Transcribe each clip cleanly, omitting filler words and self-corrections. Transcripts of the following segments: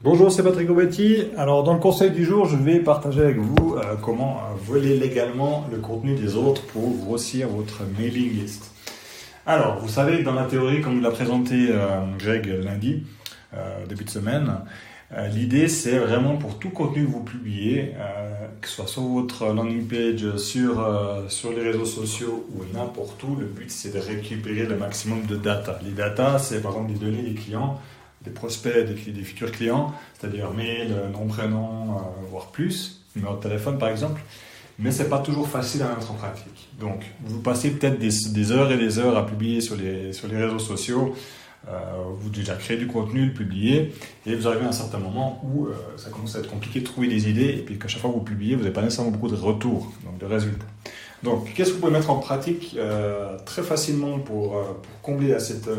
Bonjour, c'est Patrick Aubetti. Alors, dans le conseil du jour, je vais partager avec vous comment voler légalement le contenu des autres pour grossir votre mailing list. Alors, vous savez, dans la théorie, comme l'a présenté Greg lundi, début de semaine, l'idée, c'est vraiment pour tout contenu que vous publiez, que ce soit sur votre landing page, sur les réseaux sociaux ou n'importe où, le but, c'est de récupérer le maximum de data. Les data, c'est par exemple des données des clients, des prospects, des futurs clients, c'est-à-dire mail, nom, prénom, voire plus, numéro de téléphone par exemple, mais ce n'est pas toujours facile à mettre en pratique. Donc, vous passez peut-être des heures et des heures à publier sur les réseaux sociaux, vous déjà créez du contenu, le publiez, et vous arrivez à un certain moment où ça commence à être compliqué de trouver des idées, et puis qu'à chaque fois que vous publiez, vous n'avez pas nécessairement beaucoup de retours, donc de résultats. Donc, qu'est-ce que vous pouvez mettre en pratique très facilement pour combler cette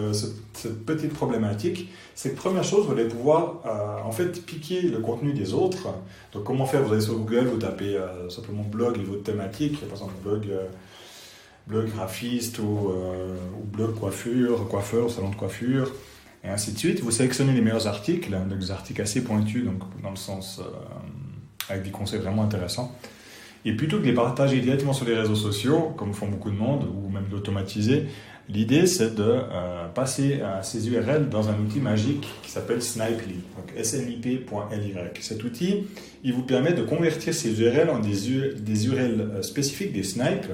petite problématique? C'est que première chose, vous allez pouvoir en fait piquer le contenu des autres. Donc, comment faire? Vous allez sur Google, vous tapez simplement blog et votre thématique, par exemple blog graphiste ou blog coiffeur, salon de coiffure, et ainsi de suite. Vous sélectionnez les meilleurs articles, donc des articles assez pointus, donc dans le sens avec des conseils vraiment intéressants. Et plutôt que de les partager directement sur les réseaux sociaux, comme font beaucoup de monde, ou même d'automatiser, l'idée c'est de passer ces URL dans un outil magique qui s'appelle Snipely, donc snip.ly. Cet outil, il vous permet de convertir ces URL en des URL spécifiques, des snipes.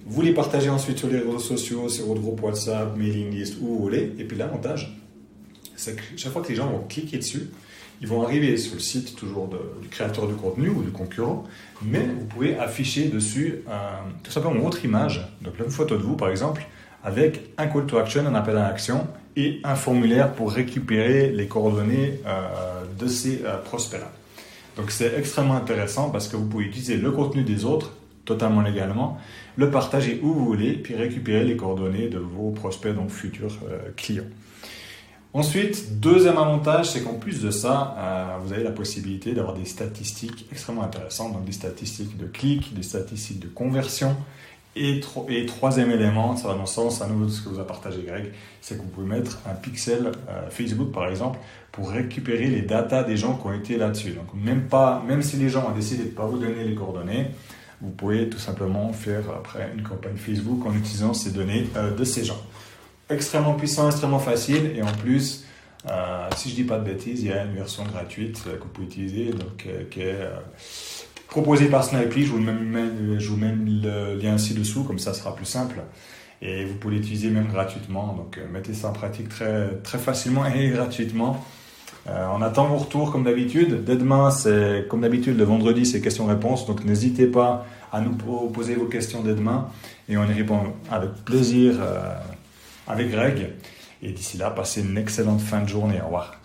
Vous les partagez ensuite sur les réseaux sociaux, sur votre groupe WhatsApp, mailing list, où vous voulez. Et puis l'avantage, c'est que chaque fois que les gens vont cliquer dessus, ils vont arriver sur le site toujours du créateur du contenu ou du concurrent, mais vous pouvez afficher dessus tout simplement votre image, donc une photo de vous par exemple, avec un call to action, un appel à l'action et un formulaire pour récupérer les coordonnées de ces prospects-là. Donc c'est extrêmement intéressant parce que vous pouvez utiliser le contenu des autres totalement légalement, le partager où vous voulez, puis récupérer les coordonnées de vos prospects, donc futurs clients. Ensuite, deuxième avantage, c'est qu'en plus de ça, vous avez la possibilité d'avoir des statistiques extrêmement intéressantes, donc des statistiques de clics, des statistiques de conversion. Et troisième élément, ça va dans le sens à nouveau de ce que vous a partagé Greg, c'est que vous pouvez mettre un pixel Facebook par exemple pour récupérer les datas des gens qui ont été là-dessus. Donc même si les gens ont décidé de ne pas vous donner les coordonnées, vous pouvez tout simplement faire après une campagne Facebook en utilisant ces données de ces gens. Extrêmement puissant, extrêmement facile, et en plus, si je dis pas de bêtises, il y a une version gratuite que vous pouvez utiliser, donc, qui est proposée par Snipely. Je vous mets le lien ci-dessous, comme ça sera plus simple, et vous pouvez l'utiliser même gratuitement, donc mettez ça en pratique très, très facilement et gratuitement. On attend vos retours comme d'habitude. Dès demain, c'est comme d'habitude, le vendredi, c'est questions-réponses, donc n'hésitez pas à nous poser vos questions dès demain, et on y répond avec plaisir avec Greg. Et d'ici là, passez une excellente fin de journée. Au revoir.